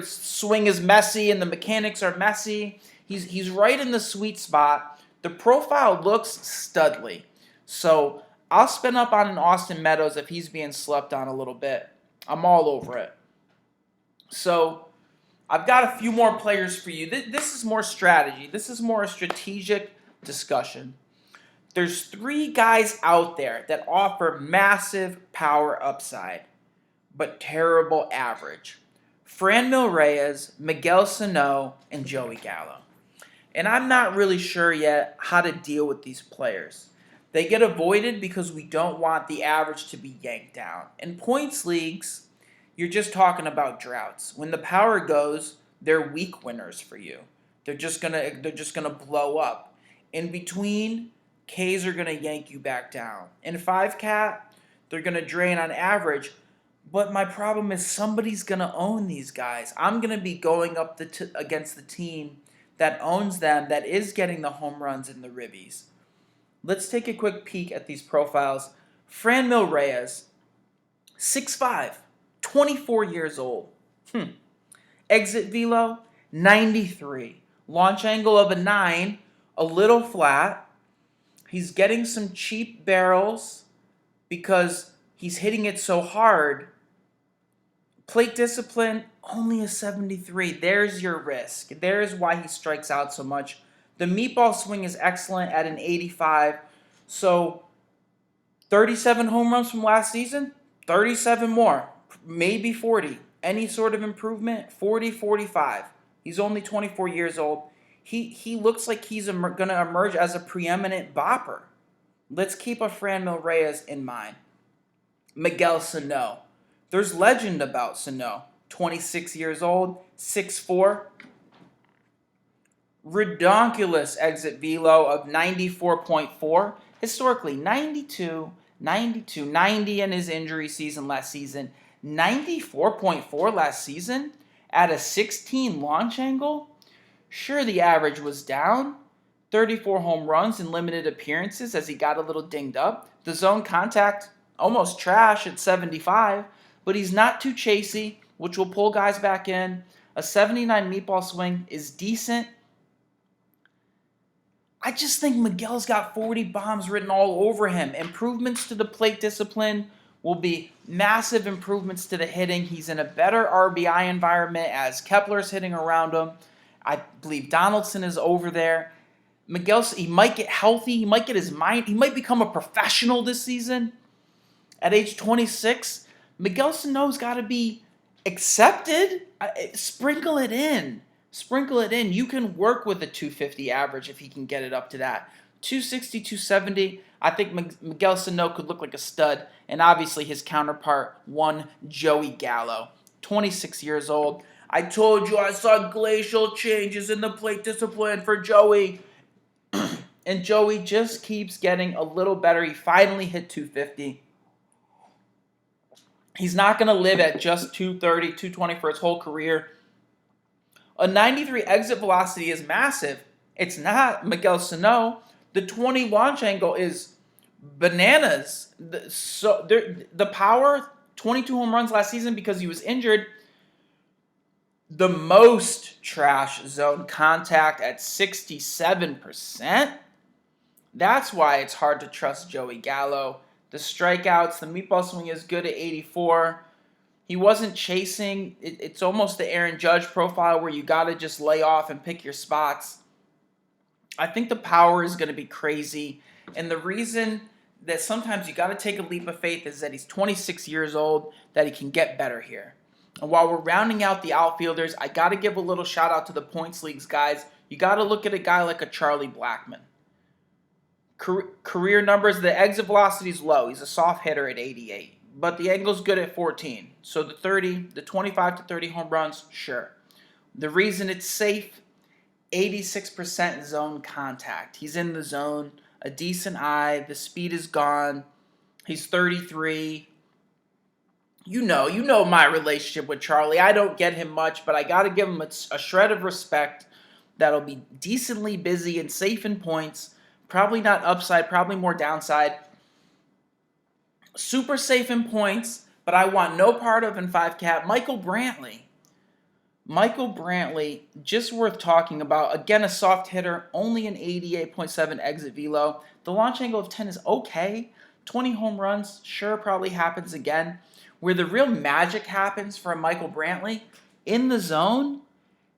swing is messy and the mechanics are messy. He's right in the sweet spot. The profile looks studly. So I'll spin up on an Austin Meadows if he's being slept on a little bit. I'm all over it. So I've got a few more players for you. This is more strategy. This is more a strategic discussion. There's 3 guys out there that offer massive power upside, but terrible average. Franmil Reyes, Miguel Sano, and Joey Gallo. And I'm not really sure yet how to deal with these players. They get avoided because we don't want the average to be yanked down. In points leagues, you're just talking about droughts. When the power goes, they're weak winners for you. They're just gonna blow up. In between, Ks are gonna yank you back down. In 5-cat, they're gonna drain on average. But my problem is somebody's gonna own these guys. I'm gonna be going up against the team that owns them, that is getting the home runs and the ribbies. Let's take a quick peek at these profiles. Franmil Reyes, 6'5", 24 years old. Exit velo, 93. Launch angle of a 9, a little flat. He's getting some cheap barrels because he's hitting it so hard. Plate discipline, only a 73. There's your risk. There's why he strikes out so much. The meatball swing is excellent at an 85. So 37 home runs from last season, 37 more, maybe 40. Any sort of improvement, 40, 45. He's only 24 years old. He looks like he's going to emerge as a preeminent bopper. Let's keep a Franmil Reyes in mind. Miguel Sano. There's legend about Sano. 26 years old, 6'4". Redonkulous exit velo of 94.4. Historically, 92, 90 in his injury season last season. 94.4 last season at a 16 launch angle. Sure, the average was down. 34 home runs in limited appearances as he got a little dinged up. The zone contact, almost trash at 75. But he's not too chasey. which will pull guys back in. A 79 meatball swing is decent. I just think Miguel's got 40 bombs written all over him. Improvements to the plate discipline will be massive improvements to the hitting. He's in a better RBI environment as Kepler's hitting around him. I believe Donaldson is over there. Miguel, he might get healthy. He might get his mind. He might become a professional this season. At age 26, Miguel Sano's got to be accepted. Sprinkle it in. Sprinkle it in. You can work with a 250 average if he can get it up to that. 260, 270. I think Miguel Sano could look like a stud. And obviously his counterpart, one Joey Gallo, 26 years old. I told you I saw glacial changes in the plate discipline for Joey. And Joey just keeps getting a little better. He finally hit 250. He's not going to live at just 230, 220 for his whole career. A 93 exit velocity is massive. It's not Miguel Sano. The 20 launch angle is bananas. The power, 22 home runs last season because he was injured. The most trash zone contact at 67%. That's why it's hard to trust Joey Gallo. The strikeouts, the meatball swing is good at 84. He wasn't chasing. It's almost the Aaron Judge profile where you got to just lay off and pick your spots. I think the power is going to be crazy. And the reason that sometimes you got to take a leap of faith is that he's 26 years old, that he can get better here. And while we're rounding out the outfielders, I got to give a little shout out to the points leagues guys. You got to look at a guy like a Charlie Blackmon. Career numbers, the exit velocity is low. He's a soft hitter at 88. But the angle's good at 14. So the 25 to 30 home runs, sure. The reason it's safe, 86% zone contact. He's in the zone, a decent eye, the speed is gone. He's 33. You know my relationship with Charlie. I don't get him much, but I got to give him a shred of respect. That'll be decently busy and safe in points. Probably not upside, probably more downside. Super safe in points, but I want no part of in 5-cap. Michael Brantley. Michael Brantley, just worth talking about. Again, a soft hitter, only an 88.7 exit velo. The launch angle of 10 is okay. 20 home runs, sure, probably happens again. Where the real magic happens for Michael Brantley, in the zone,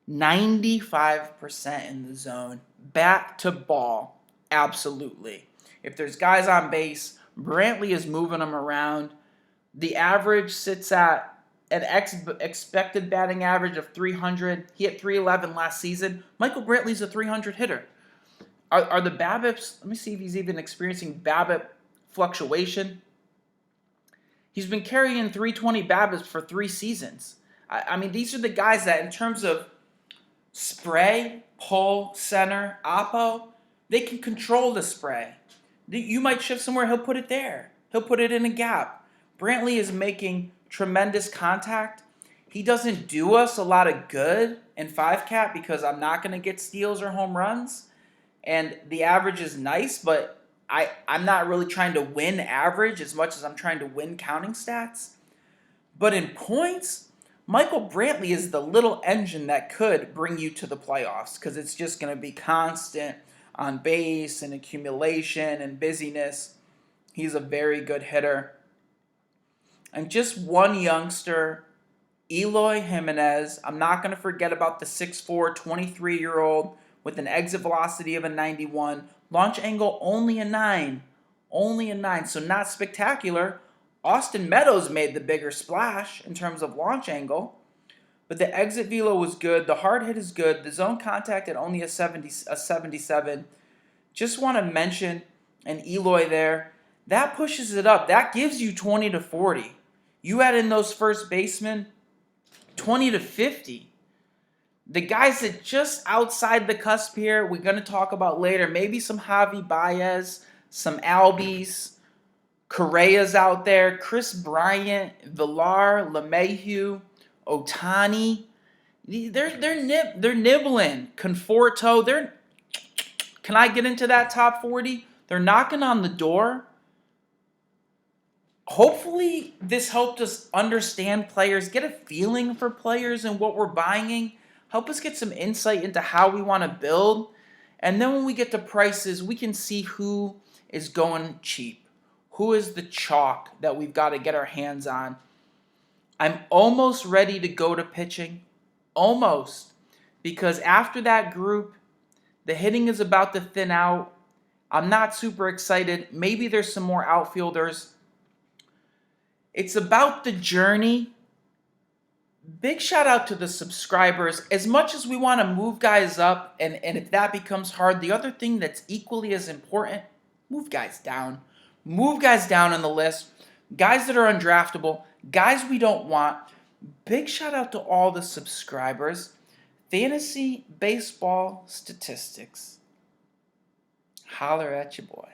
95% in the zone. Bat to ball. Absolutely. If there's guys on base, Brantley is moving them around. The average sits at an expected batting average of 300. He hit 311 last season. Michael Brantley's a 300 hitter. Are the BABIPs, let me see if he's even experiencing BABIP fluctuation. He's been carrying 320 BABIPs for 3 seasons. I mean, these are the guys that in terms of spray, pull, center, oppo, they can control the spray. You might shift somewhere, he'll put it there. He'll put it in a gap. Brantley is making tremendous contact. He doesn't do us a lot of good in 5-cap because I'm not going to get steals or home runs. And the average is nice, but I'm not really trying to win average as much as I'm trying to win counting stats. But in points, Michael Brantley is the little engine that could bring you to the playoffs because it's just going to be constant on base and accumulation and busyness. He's a very good hitter. And just one youngster, Eloy Jimenez. I'm not going to forget about the 6'4", 23-year-old with an exit velocity of a 91. Launch angle only a 9. Only a 9, so not spectacular. Austin Meadows made the bigger splash in terms of launch angle. But the exit velo was good. The hard hit is good. The zone contact at only a 77. Just want to mention an Eloy there. That pushes it up. That gives you 20 to 40. You add in those first basemen, 20 to 50. The guys that just outside the cusp here, we're going to talk about later. Maybe some Javi Baez, some Albies, Correa's out there, Chris Bryant, Villar, LeMahieu, Otani. They're nibbling. Conforto. Can I get into that top 40? They're knocking on the door. Hopefully this helped us understand players, get a feeling for players and what we're buying, help us get some insight into how we want to build. And then when we get to prices, we can see who is going cheap, who is the chalk that we've got to get our hands on. I'm almost ready to go to pitching, almost, because after that group, the hitting is about to thin out. I'm not super excited. Maybe there's some more outfielders. It's about the journey. Big shout out to the subscribers. As much as we want to move guys up, and if that becomes hard, the other thing that's equally as important, move guys down. Move guys down on the list. Guys that are undraftable, guys we don't want. Big shout out to all the subscribers. Fantasy baseball statistics. Holler at your boy.